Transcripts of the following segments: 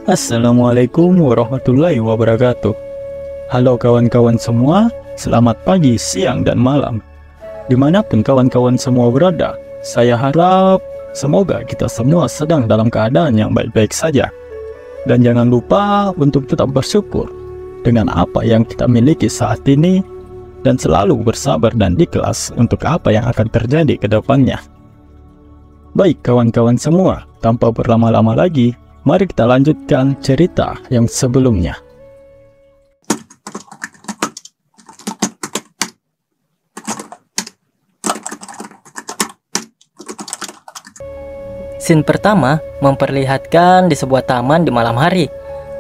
Assalamualaikum warahmatullahi wabarakatuh. Halo kawan-kawan semua, selamat pagi, siang, dan malam. Dimanapun kawan-kawan semua berada, saya harap semoga kita semua sedang dalam keadaan yang baik-baik saja. Dan jangan lupa untuk tetap bersyukur dengan apa yang kita miliki saat ini, dan selalu bersabar dan ikhlas untuk apa yang akan terjadi ke depannya. Baik kawan-kawan semua, tanpa berlama-lama lagi, mari kita lanjutkan cerita yang sebelumnya. Scene pertama memperlihatkan di sebuah taman di malam hari.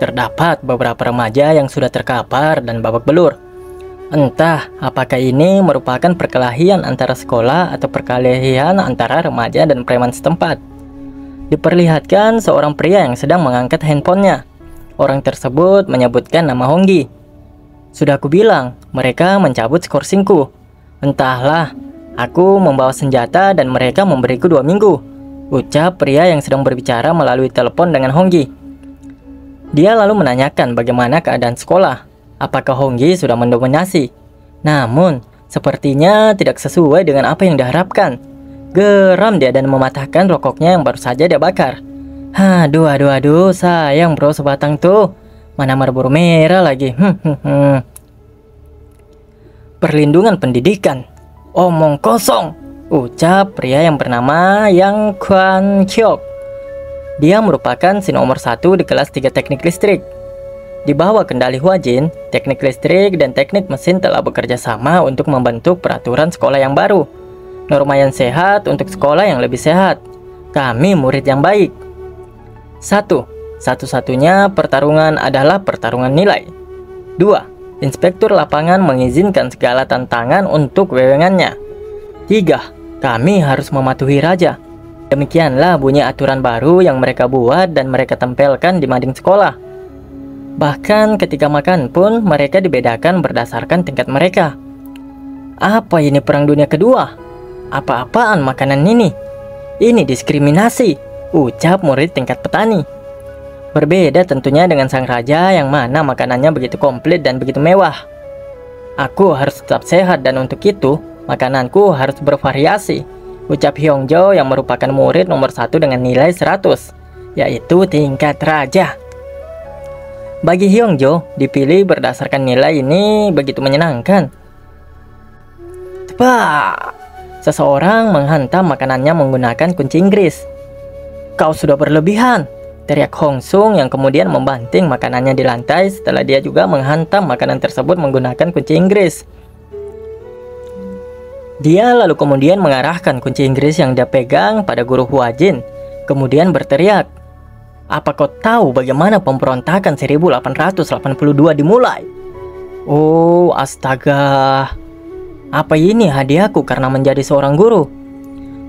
Terdapat beberapa remaja yang sudah terkapar dan babak belur. Entah apakah ini merupakan perkelahian antara sekolah atau perkelahian antara remaja dan preman setempat. Diperlihatkan seorang pria yang sedang mengangkat handphonenya. Orang tersebut menyebutkan nama Honggi. Sudah aku bilang, mereka mencabut skorsingku. Entahlah, aku membawa senjata dan mereka memberiku 2 minggu. Ucap pria yang sedang berbicara melalui telepon dengan Honggi. Dia lalu menanyakan bagaimana keadaan sekolah. Apakah Honggi sudah mendominasi? Namun, sepertinya tidak sesuai dengan apa yang diharapkan. Geram dia dan mematahkan rokoknya yang baru saja dia bakar. Aduh, sayang bro sebatang tuh. Mana Marlboro merah lagi. Perlindungan pendidikan. Omong kosong, ucap pria yang bernama Yang Kwan Kyok. Dia merupakan si nomor 1 di kelas 3 teknik listrik. Di bawah kendali Huajin, teknik listrik dan teknik mesin telah bekerja sama untuk membentuk peraturan sekolah yang baru. Norma yang sehat untuk sekolah yang lebih sehat. Kami murid yang baik. Satu-satunya pertarungan adalah pertarungan nilai. 2. Inspektur lapangan mengizinkan segala tantangan untuk wewengannya. 3. Kami harus mematuhi raja. Demikianlah bunyi aturan baru yang mereka buat dan mereka tempelkan di mading sekolah. Bahkan ketika makan pun mereka dibedakan berdasarkan tingkat mereka. Apa ini perang dunia kedua? Apa-apaan makanan ini? Ini diskriminasi, ucap murid tingkat petani. Berbeda tentunya dengan sang raja yang mana makanannya begitu komplit dan begitu mewah. Aku harus tetap sehat dan untuk itu makananku harus bervariasi, ucap Hyungjo yang merupakan murid nomor 1 dengan nilai 100, yaitu tingkat raja. Bagi Hyungjo, dipilih berdasarkan nilai ini begitu menyenangkan. Tepat! Seseorang menghantam makanannya menggunakan kunci Inggris. Kau sudah berlebihan, teriak Hong Sung yang kemudian membanting makanannya di lantai setelah dia juga menghantam makanan tersebut menggunakan kunci Inggris. Dia lalu kemudian mengarahkan kunci Inggris yang dia pegang pada guru Huajin, kemudian berteriak, "Apa kau tahu bagaimana pemberontakan 1882 dimulai?" Oh, astaga. Apa ini hadiahku karena menjadi seorang guru?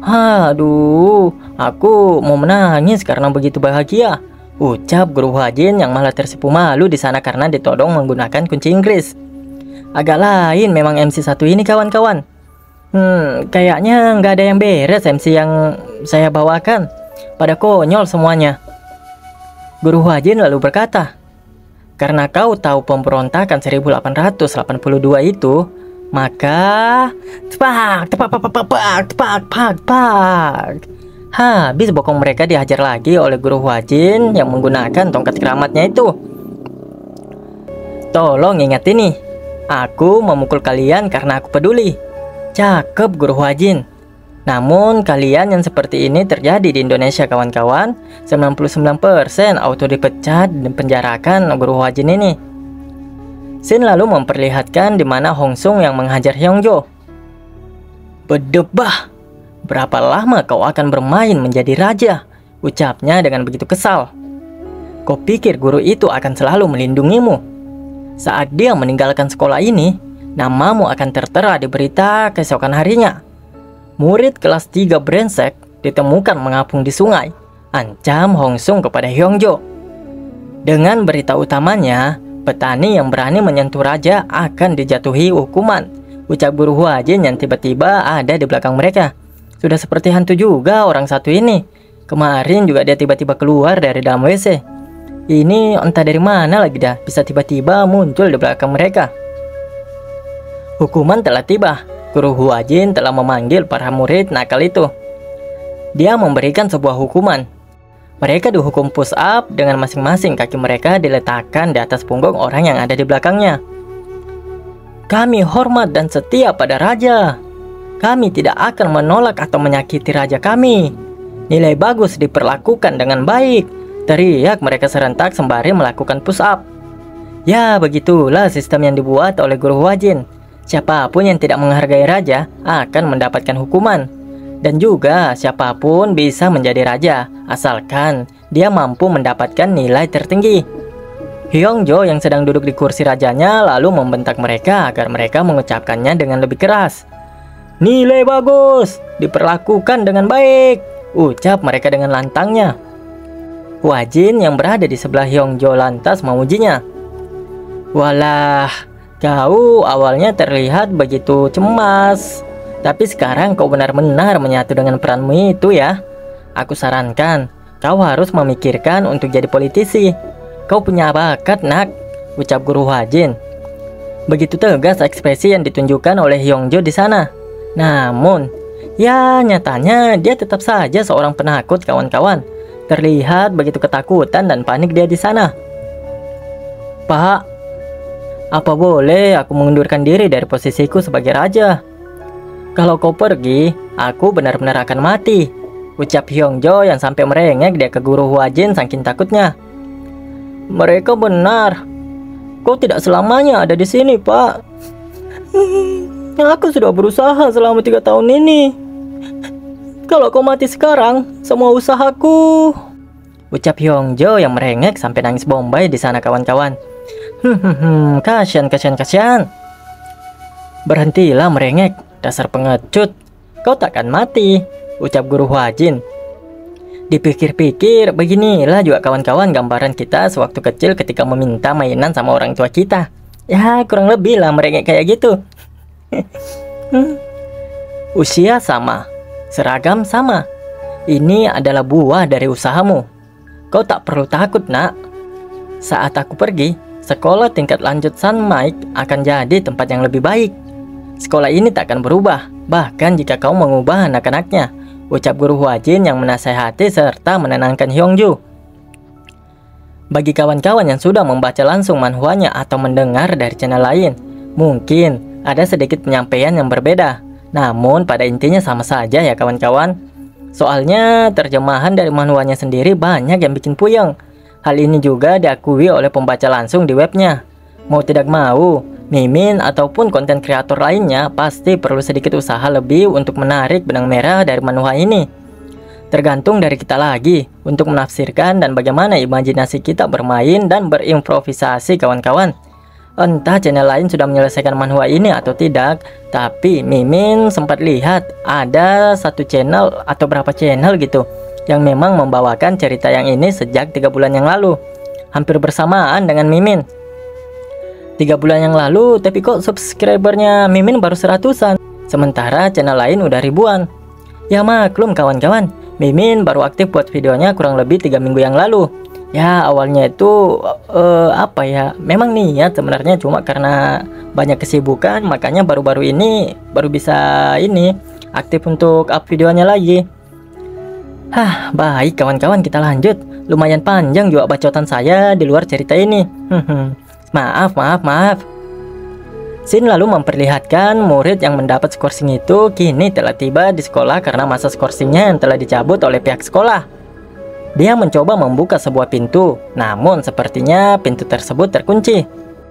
Aduh, aku mau menangis karena begitu bahagia, ucap guru Huajin yang malah tersipu malu di sana karena ditodong menggunakan kunci Inggris. Agak lain memang MC satu ini kawan-kawan. Kayaknya nggak ada yang beres MC yang saya bawakan. Pada konyol semuanya. Guru Huajin lalu berkata, "Karena kau tahu pemberontakan 1882 itu, maka tepak. Habis bokong mereka dihajar lagi oleh guru Huajin yang menggunakan tongkat keramatnya itu. Tolong ingat ini, aku memukul kalian karena aku peduli. Cakep guru Huajin. Namun kalian yang seperti ini terjadi di Indonesia kawan-kawan. 99% auto dipecat dan penjarakan guru Huajin ini." Scene lalu memperlihatkan di mana Hong Sung yang menghajar Hyungjo. "Bedebah, berapa lama kau akan bermain menjadi raja?" ucapnya dengan begitu kesal. "Kau pikir guru itu akan selalu melindungimu? Saat dia meninggalkan sekolah ini, namamu akan tertera di berita keesokan harinya. Murid kelas 3 brengsek ditemukan mengapung di sungai," ancam Hong Sung kepada Hyungjo. Dengan berita utamanya, petani yang berani menyentuh raja akan dijatuhi hukuman, ucap guru Huajin yang tiba-tiba ada di belakang mereka. Sudah seperti hantu juga orang satu ini. Kemarin juga dia tiba-tiba keluar dari dalam WC. Ini entah dari mana lagi dah bisa tiba-tiba muncul di belakang mereka. Hukuman telah tiba. Guru Huajin telah memanggil para murid nakal itu. Dia memberikan sebuah hukuman. Mereka dihukum push up dengan masing-masing kaki mereka diletakkan di atas punggung orang yang ada di belakangnya. Kami hormat dan setia pada raja. Kami tidak akan menolak atau menyakiti raja kami. Nilai bagus diperlakukan dengan baik, teriak mereka serentak sembari melakukan push up. Ya, begitulah sistem yang dibuat oleh Guru Huajin. Siapapun yang tidak menghargai raja akan mendapatkan hukuman. Dan juga siapapun bisa menjadi raja, asalkan dia mampu mendapatkan nilai tertinggi. Hyongjo yang sedang duduk di kursi rajanya lalu membentak mereka agar mereka mengucapkannya dengan lebih keras. Nilai bagus, diperlakukan dengan baik, ucap mereka dengan lantangnya. Huajin yang berada di sebelah Hyongjo lantas memujinya. Walah, kau awalnya terlihat begitu cemas, tapi sekarang kau benar-benar menyatu dengan peranmu itu ya. Aku sarankan, kau harus memikirkan untuk jadi politisi. Kau punya bakat, nak, ucap Guru Huajin. Begitu tegas ekspresi yang ditunjukkan oleh Hyongjo di sana. Namun, ya nyatanya dia tetap saja seorang penakut, kawan-kawan. Terlihat begitu ketakutan dan panik dia di sana. Pak, apa boleh aku mengundurkan diri dari posisiku sebagai raja? Kalau kau pergi, aku benar-benar akan mati, ucap Hyongjo yang sampai merengek dia ke Guru Huajin saking takutnya. Mereka benar. Kau tidak selamanya ada di sini, Pak. Aku sudah berusaha selama 3 tahun ini. Kalau kau mati sekarang, semua usahaku, ucap Hyongjo yang merengek sampai nangis bombay di sana, kawan-kawan. Kasihan. Berhentilah merengek, dasar pengecut. Kau takkan mati, ucap Guru Huajin. Dipikir-pikir, beginilah juga kawan-kawan gambaran kita sewaktu kecil ketika meminta mainan sama orang tua kita. Ya, kurang lebih lah merengek kayak gitu. Usia sama, seragam sama. Ini adalah buah dari usahamu. Kau tak perlu takut, nak. Saat aku pergi, sekolah tingkat lanjut Sunmike akan jadi tempat yang lebih baik. Sekolah ini tak akan berubah, bahkan jika kau mengubah anak-anaknya, ucap Guru Huajin yang menasehati serta menenangkan Hyongjo. Bagi kawan-kawan yang sudah membaca langsung manhwanya atau mendengar dari channel lain, mungkin ada sedikit penyampaian yang berbeda. Namun pada intinya sama saja ya kawan-kawan. Soalnya terjemahan dari manhwanya sendiri banyak yang bikin puyeng. Hal ini juga diakui oleh pembaca langsung di webnya. Mau tidak mau, Mimin ataupun konten kreator lainnya pasti perlu sedikit usaha lebih untuk menarik benang merah dari manhwa ini. Tergantung dari kita lagi untuk menafsirkan dan bagaimana imajinasi kita bermain dan berimprovisasi, kawan-kawan. Entah channel lain sudah menyelesaikan manhwa ini atau tidak, tapi Mimin sempat lihat ada satu channel atau berapa channel gitu yang memang membawakan cerita yang ini sejak 3 bulan yang lalu, hampir bersamaan dengan Mimin. 3 bulan yang lalu, tapi kok subscribernya Mimin baru 100-an, sementara channel lain udah ribuan. Ya maklum kawan-kawan, Mimin baru aktif buat videonya kurang lebih 3 minggu yang lalu. Ya awalnya itu memang niat sebenarnya, cuma karena banyak kesibukan makanya baru-baru ini baru bisa aktif untuk up videonya lagi. Baik kawan-kawan, kita lanjut. Lumayan panjang juga bacotan saya di luar cerita ini. Maaf. Sin lalu memperlihatkan murid yang mendapat skorsing itu kini telah tiba di sekolah karena masa skorsingnya yang telah dicabut oleh pihak sekolah. Dia mencoba membuka sebuah pintu, namun sepertinya pintu tersebut terkunci.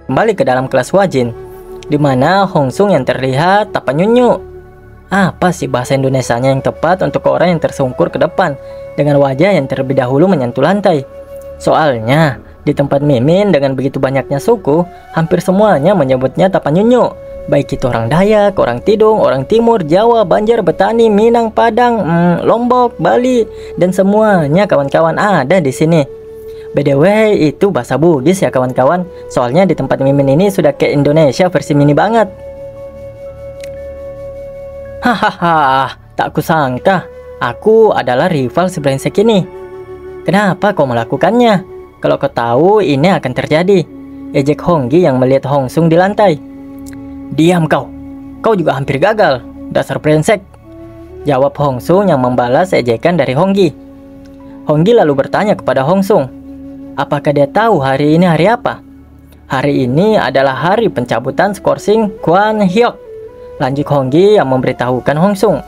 Kembali ke dalam kelas Huajin, di mana Hongsung yang terlihat tak penyunyu. Apa sih bahasa Indonesianya yang tepat untuk orang yang tersungkur ke depan dengan wajah yang terlebih dahulu menyentuh lantai? Soalnya di tempat Mimin dengan begitu banyaknya suku, hampir semuanya menyebutnya Tapannyunyu. Baik itu orang Dayak, orang Tidung, orang Timur, Jawa, Banjar, Betani, Minang, Padang, Lombok, Bali, dan semuanya kawan-kawan ada di sini. By the way, itu bahasa Bugis ya kawan-kawan. Soalnya di tempat Mimin ini sudah kayak Indonesia versi mini banget. Hahaha, tak kusangka aku adalah rival si brengsek ini. Kenapa kau melakukannya? Kalau kau tahu ini akan terjadi, ejek Honggi yang melihat Hong Sung di lantai. Diam kau, kau juga hampir gagal, dasar brengsek, jawab Hong Sung yang membalas ejekan dari Honggi. Honggi lalu bertanya kepada Hong Sung, apakah dia tahu hari ini hari apa? Hari ini adalah hari pencabutan skorsing Kwan Hyok, lanjut Honggi yang memberitahukan Hong Sung.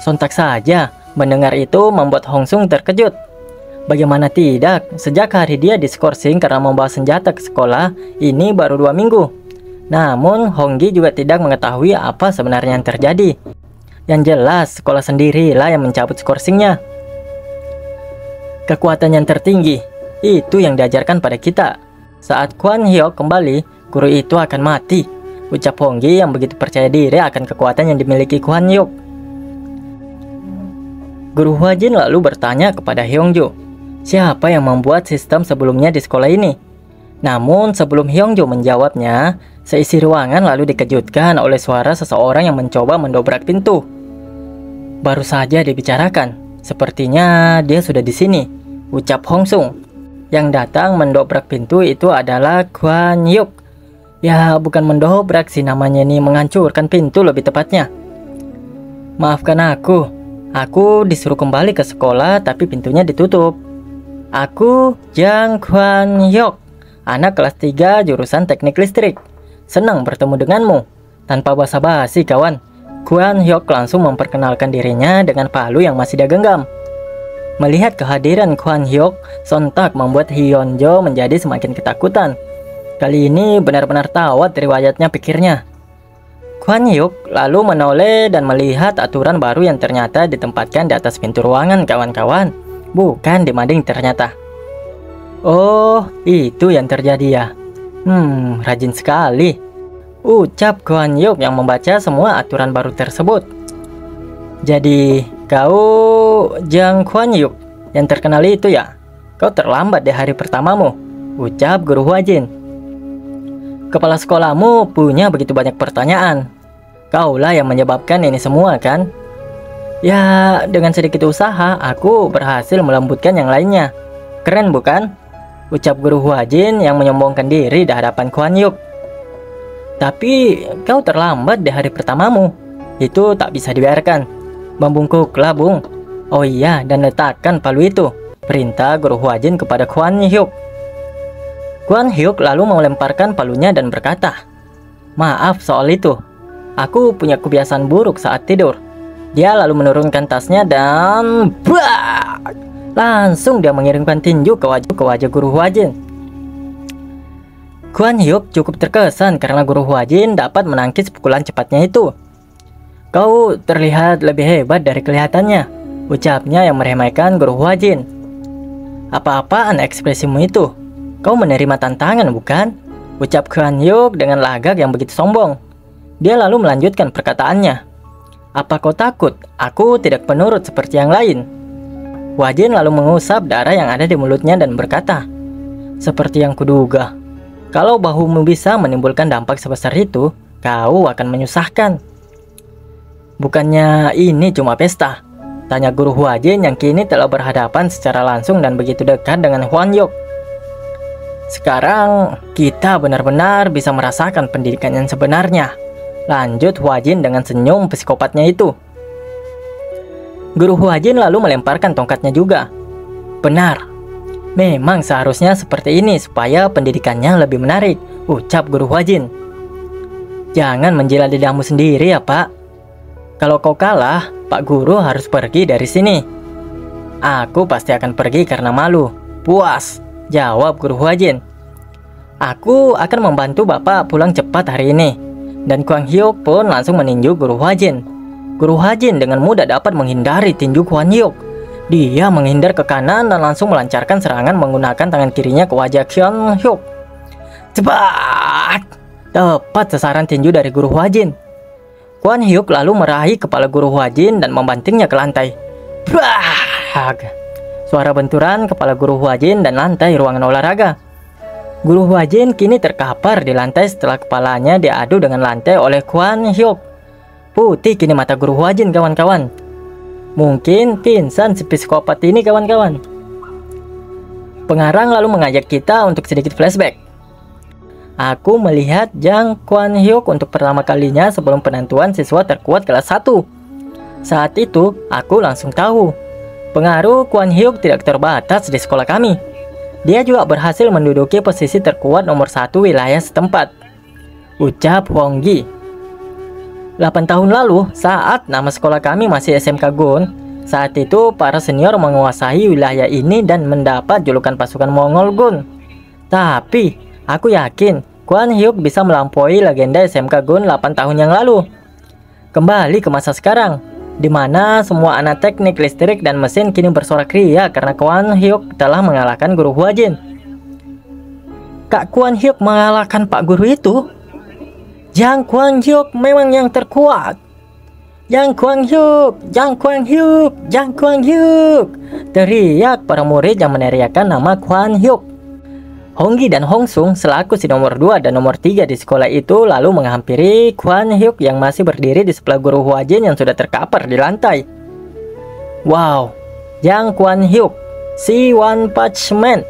Sontak saja mendengar itu membuat Hong Sung terkejut. Bagaimana tidak, sejak hari dia diskorsing karena membawa senjata ke sekolah, ini baru 2 minggu. Namun Honggi juga tidak mengetahui apa sebenarnya yang terjadi. Yang jelas sekolah sendirilah yang mencabut skorsingnya. Kekuatan yang tertinggi, itu yang diajarkan pada kita. Saat Kwan Hyok kembali, guru itu akan mati, ucap Honggi yang begitu percaya diri akan kekuatan yang dimiliki Kwan Hyok. Guru Hwajin lalu bertanya kepada Hyungjo, siapa yang membuat sistem sebelumnya di sekolah ini? Namun sebelum Hyungjo menjawabnya, seisi ruangan lalu dikejutkan oleh suara seseorang yang mencoba mendobrak pintu. Baru saja dibicarakan, sepertinya dia sudah di sini, ucap Hong Sung. Yang datang mendobrak pintu itu adalah Kwan Hyuk. Ya, bukan mendobrak sih namanya, nih menghancurkan pintu lebih tepatnya. Maafkan aku disuruh kembali ke sekolah tapi pintunya ditutup. Aku Jang Kwan Hyuk, anak kelas 3 jurusan teknik listrik. Senang bertemu denganmu. Tanpa basa-basi kawan, Kwan Hyuk langsung memperkenalkan dirinya dengan palu yang masih dia genggam. Melihat kehadiran Kwan Hyuk, sontak membuat Hyunjo menjadi semakin ketakutan. Kali ini benar-benar tawat riwayatnya, pikirnya. Kwan Hyuk lalu menoleh dan melihat aturan baru yang ternyata ditempatkan di atas pintu ruangan kawan-kawan. Bukan di mading ternyata. Oh, itu yang terjadi ya. Rajin sekali, ucap Kwan Hyuk yang membaca semua aturan baru tersebut. Jadi, kau Jang Kwan Hyuk yang terkenal itu ya? Kau terlambat di hari pertamamu, ucap Guru Hwajin. Kepala sekolahmu punya begitu banyak pertanyaan. Kaulah yang menyebabkan ini semua kan? Ya, dengan sedikit usaha, aku berhasil melembutkan yang lainnya. Keren bukan? Ucap Guru Hwajin yang menyombongkan diri di hadapan Kwan Hyuk. Tapi, kau terlambat di hari pertamamu. Itu tak bisa dibiarkan. Membungkuklah, Bung. Oh iya, dan letakkan palu itu, perintah Guru Hwajin kepada Kwan Hyuk. Kwan Hyuk lalu melemparkan palunya dan berkata, maaf soal itu. Aku punya kebiasaan buruk saat tidur. Dia lalu menurunkan tasnya dan brak! Langsung dia mengirimkan tinju ke wajah Guru Hwajin. Kwan Hyuk cukup terkesan karena Guru Hwajin dapat menangkis pukulan cepatnya itu. Kau terlihat lebih hebat dari kelihatannya, ucapnya yang meremehkan Guru Hwajin. Apa-apaan ekspresimu itu? Kau menerima tantangan bukan? Ucap Kwan Hyuk dengan lagak yang begitu sombong. Dia lalu melanjutkan perkataannya. Apa kau takut aku tidak penurut seperti yang lain? Hwajin lalu mengusap darah yang ada di mulutnya dan berkata, seperti yang kuduga. Kalau bahumu bisa menimbulkan dampak sebesar itu, kau akan menyusahkan. Bukannya ini cuma pesta? Tanya Guru Hwajin yang kini telah berhadapan secara langsung dan begitu dekat dengan Hwan Hyuk. Sekarang kita benar-benar bisa merasakan pendidikan yang sebenarnya, lanjut Hwajin dengan senyum psikopatnya itu. Guru Hwajin lalu melemparkan tongkatnya juga. Benar, memang seharusnya seperti ini supaya pendidikannya lebih menarik, ucap Guru Hwajin. Jangan menjilat lidahmu sendiri ya Pak. Kalau kau kalah, Pak Guru harus pergi dari sini. Aku pasti akan pergi karena malu. Puas, jawab Guru Hwajin. Aku akan membantu Bapak pulang cepat hari ini. Dan Kwan Hyuk pun langsung meninju Guru Hwajin. Guru Hwajin dengan mudah dapat menghindari tinju Kwan Hyuk. Dia menghindar ke kanan dan langsung melancarkan serangan menggunakan tangan kirinya ke wajah Kwan Hyuk. Cepat! Tepat sasaran tinju dari Guru Hwajin. Kwan Hyuk lalu meraih kepala Guru Hwajin dan membantingnya ke lantai. Brak! Suara benturan kepala Guru Hwajin dan lantai ruangan olahraga. Guru Hwajin kini terkapar di lantai setelah kepalanya diadu dengan lantai oleh Kwan Hyuk. Putih kini mata Guru Hwajin kawan-kawan. Mungkin pingsan si psikopat ini kawan-kawan. Pengarang lalu mengajak kita untuk sedikit flashback. Aku melihat Jang Kwon Hyuk untuk pertama kalinya sebelum penentuan siswa terkuat kelas 1. Saat itu, aku langsung tahu pengaruh Kwon Hyuk tidak terbatas di sekolah kami. Dia juga berhasil menduduki posisi terkuat nomor 1 wilayah setempat. Ucap Honggi. 8 tahun lalu, saat nama sekolah kami masih SMK Gun, saat itu para senior menguasai wilayah ini dan mendapat julukan pasukan Mongol Gun. Tapi, aku yakin Kwon Hyuk bisa melampaui legenda SMK Gun 8 tahun yang lalu. Kembali ke masa sekarang, di mana semua anak teknik listrik dan mesin kini bersorak ria karena Kwon Hyuk telah mengalahkan guru Huajin. Kak Kwon Hyuk mengalahkan Pak Guru itu? Jang Kwon Hyuk memang yang terkuat. Jang Kwon Hyuk, Jang Kwon Hyuk, Jang Kwon Hyuk, teriak para murid yang meneriakkan nama Kwon Hyuk. Honggi dan Hong Sung selaku si nomor 2 dan nomor 3 di sekolah itu lalu menghampiri Kwon Hyuk yang masih berdiri di sebelah guru Huajin yang sudah terkapar di lantai. Wow, Jang Kwon Hyuk, si One Punch Man.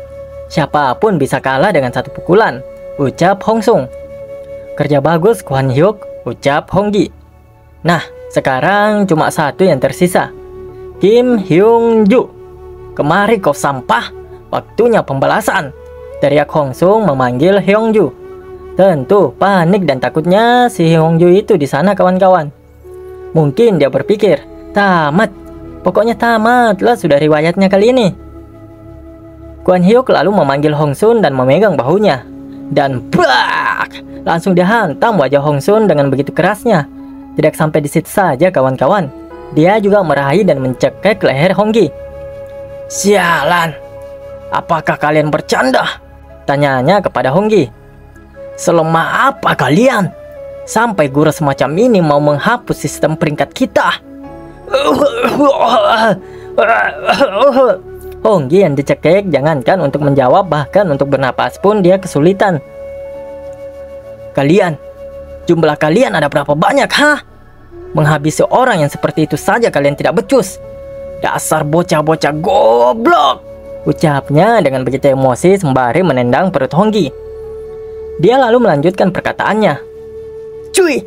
Siapapun bisa kalah dengan satu pukulan, ucap Hong Sung. Kerja bagus Kwon Hyuk, ucap Honggi. Nah, sekarang cuma satu yang tersisa. Kim Hyung Ju. Kemari kau sampah, waktunya pembalasan, teriak Hong Sung memanggil Hyung Ju. Tentu panik dan takutnya si Hyung Ju itu di sana kawan-kawan. Mungkin dia berpikir, tamat, pokoknya tamat lah sudah riwayatnya kali ini. Kwon Hyuk lalu memanggil Hong Sun dan memegang bahunya. Dan brak! Langsung dihantam wajah Hong Sun dengan begitu kerasnya. Tidak sampai di situ saja kawan-kawan, dia juga meraih dan mencekik leher Honggi. Sialan, apakah kalian bercanda? Tanyanya kepada Honggi. Selemah apa kalian? Sampai guru semacam ini mau menghapus sistem peringkat kita. Honggi yang dicekik jangankan untuk menjawab, bahkan untuk bernapas pun dia kesulitan. Kalian, jumlah kalian ada berapa banyak, ha? Menghabisi orang yang seperti itu saja kalian tidak becus. Dasar bocah-bocah goblok, ucapnya dengan begitu emosi sembari menendang perut Honggi. Dia lalu melanjutkan perkataannya. Cuy,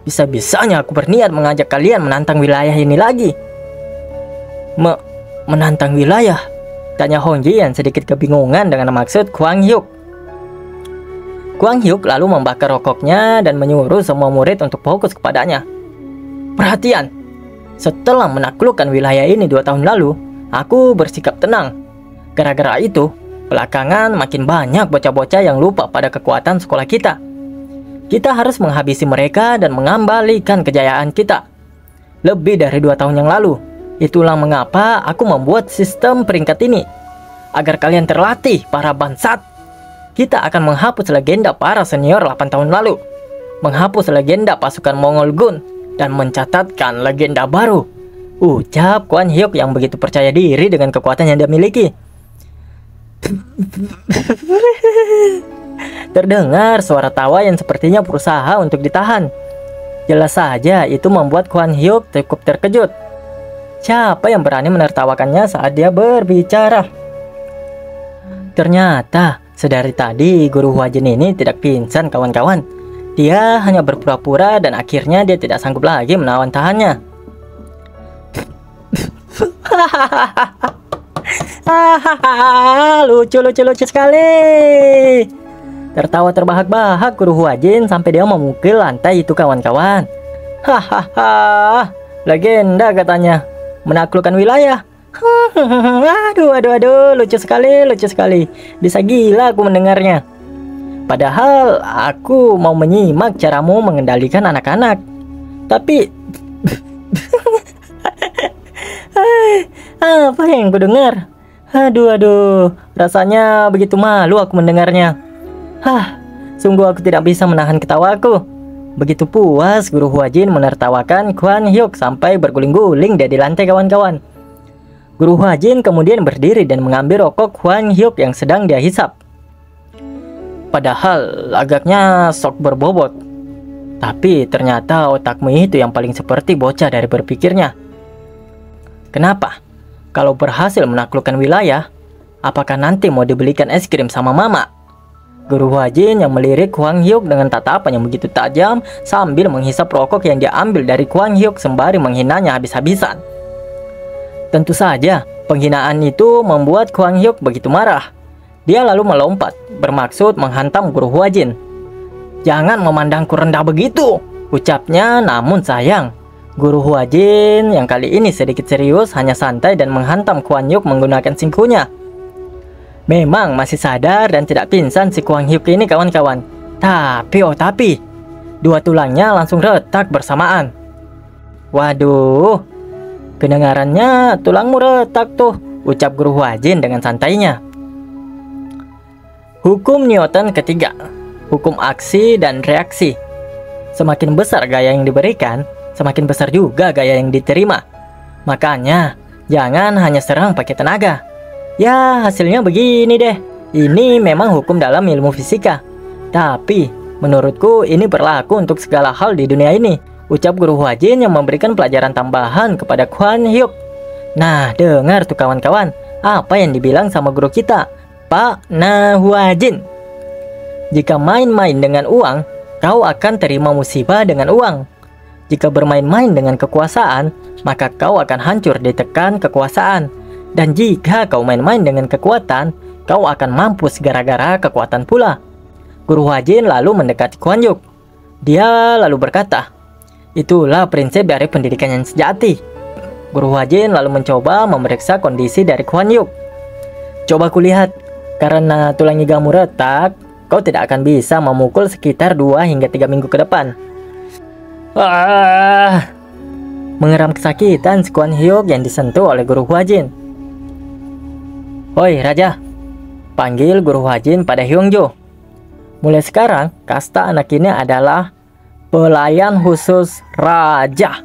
bisa-bisanya aku berniat mengajak kalian menantang wilayah ini lagi. Menantang wilayah? Tanya Honggi yang sedikit kebingungan dengan maksud Kwon Hyuk. Kwon Hyuk lalu membakar rokoknya dan menyuruh semua murid untuk fokus kepadanya. Perhatian, setelah menaklukkan wilayah ini 2 tahun lalu, aku bersikap tenang. Gara-gara itu, belakangan makin banyak bocah-bocah yang lupa pada kekuatan sekolah kita. Kita harus menghabisi mereka dan mengembalikan kejayaan kita. Lebih dari 2 tahun yang lalu. Itulah mengapa aku membuat sistem peringkat ini. Agar kalian terlatih, para bangsat. Kita akan menghapus legenda para senior 8 tahun lalu. Menghapus legenda pasukan Mongol Gun. Dan mencatatkan legenda baru. Ucap Kwon Hyuk yang begitu percaya diri dengan kekuatan yang dia miliki. Terdengar suara tawa yang sepertinya berusaha untuk ditahan. Jelas saja itu membuat Kwon Hyuk cukup terkejut. Siapa yang berani menertawakannya saat dia berbicara? Ternyata sedari tadi guru Huajin ini tidak pingsan kawan-kawan. Dia hanya berpura-pura dan akhirnya dia tidak sanggup lagi menahan tahannya. Lucu sekali. Tertawa terbahak-bahak guru Huajin sampai dia memukul lantai itu kawan-kawan. Hahaha, legenda katanya, menaklukkan wilayah. Aduh, lucu sekali. Bisa gila aku mendengarnya. Padahal aku mau menyimak caramu mengendalikan anak-anak. Tapi apa yang ku dengar? Aduh, rasanya begitu malu aku mendengarnya. Sungguh aku tidak bisa menahan ketawaku. Begitu puas guru Huajin menertawakan Kwon Hyuk sampai berguling-guling dia di lantai kawan-kawan. Guru Huajin kemudian berdiri dan mengambil rokok Kwon Hyuk yang sedang dia hisap. Padahal agaknya sok berbobot. Tapi ternyata otakmu itu yang paling seperti bocah dari berpikirnya. Kenapa? Kalau berhasil menaklukkan wilayah, apakah nanti mau dibelikan es krim sama mama? Guru Huajin yang melirik Kwang Hyuk dengan tatapan yang begitu tajam sambil menghisap rokok yang dia ambil dari Kwang Hyuk sembari menghinanya habis-habisan. Tentu saja, penghinaan itu membuat Kwang Hyuk begitu marah. Dia lalu melompat, bermaksud menghantam Guru Huajin. "Jangan memandangku rendah begitu," ucapnya, namun sayang. Guru Huajin yang kali ini sedikit serius hanya santai dan menghantam Kwang Hyuk menggunakan singkunya. Memang masih sadar dan tidak pingsan si Kwang Hyuk ini kawan-kawan. Tapi dua tulangnya langsung retak bersamaan. "Waduh, kedengarannya tulangmu retak tuh," ucap Guru Huajin dengan santainya. Hukum Newton ketiga, hukum aksi dan reaksi. Semakin besar gaya yang diberikan, semakin besar juga gaya yang diterima. Makanya, jangan hanya serang pakai tenaga. Ya, hasilnya begini deh. Ini memang hukum dalam ilmu fisika. Tapi, menurutku ini berlaku untuk segala hal di dunia ini, ucap Guru Huajin yang memberikan pelajaran tambahan kepada Kwang Hyuk. Nah, dengar tuh kawan-kawan, apa yang dibilang sama guru kita, Pak Huajin. Jika main-main dengan uang, kau akan terima musibah dengan uang. Jika bermain-main dengan kekuasaan, maka kau akan hancur ditekan kekuasaan. Dan jika kau main-main dengan kekuatan, kau akan mampus gara-gara kekuatan pula. Guru Huajin lalu mendekati Kwang Hyuk. Dia lalu berkata, "Itulah prinsip dari pendidikan yang sejati." Guru Huajin lalu mencoba memeriksa kondisi dari Kwang Hyuk. "Coba kulihat, karena tulang igamu retak, kau tidak akan bisa memukul sekitar 2 hingga 3 minggu ke depan." Mengeram kesakitan si Kwang Hyuk yang disentuh oleh Guru Huajin. "Hoi Raja," panggil Guru Huajin pada Hyungjo. "Mulai sekarang, kasta anak ini adalah pelayan khusus Raja."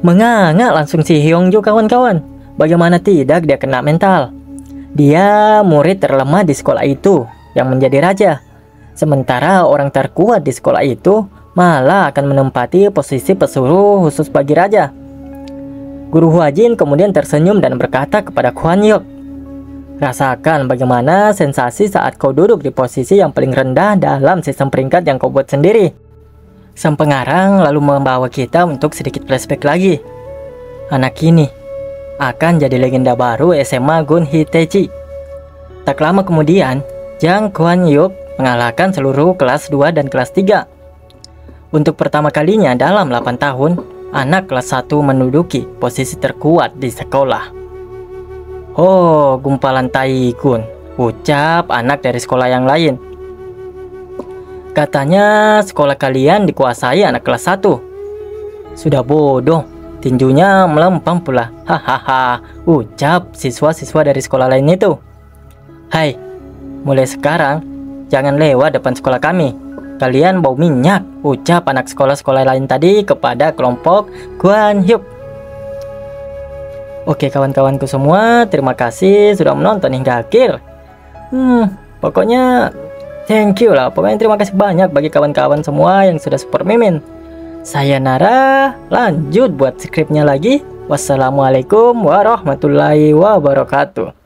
Menganga langsung si Hyungjo kawan-kawan. Bagaimana tidak dia kena mental. Dia murid terlemah di sekolah itu yang menjadi raja. Sementara orang terkuat di sekolah itu malah akan menempati posisi pesuruh khusus bagi raja. Guru Huajin kemudian tersenyum dan berkata kepada Kwang Hyuk, "Rasakan bagaimana sensasi saat kau duduk di posisi yang paling rendah dalam sistem peringkat yang kau buat sendiri." Sang pengarang lalu membawa kita untuk sedikit flashback lagi. Anak ini akan jadi legenda baru SMA Gun Hitachi. Tak lama kemudian, Jang Kwang Hyuk mengalahkan seluruh kelas 2 dan kelas 3. Untuk pertama kalinya dalam 8 tahun, anak kelas 1 menduduki posisi terkuat di sekolah. "Oh, gumpalan Taikun," ucap anak dari sekolah yang lain. "Katanya sekolah kalian dikuasai anak kelas 1. Sudah bodoh, tinjunya melempam pula. Hahaha," ucap siswa-siswa dari sekolah lain itu. "Hai, mulai sekarang jangan lewat depan sekolah kami. Kalian bau minyak," ucap anak sekolah-sekolah lain tadi kepada kelompok Kwang Hyuk. Oke kawan-kawanku semua, terima kasih sudah menonton hingga akhir. Pokoknya thank you lah. Pokoknya terima kasih banyak bagi kawan-kawan semua yang sudah support Mimin. Saya Nara, lanjut buat skripnya lagi. Wassalamualaikum warahmatullahi wabarakatuh.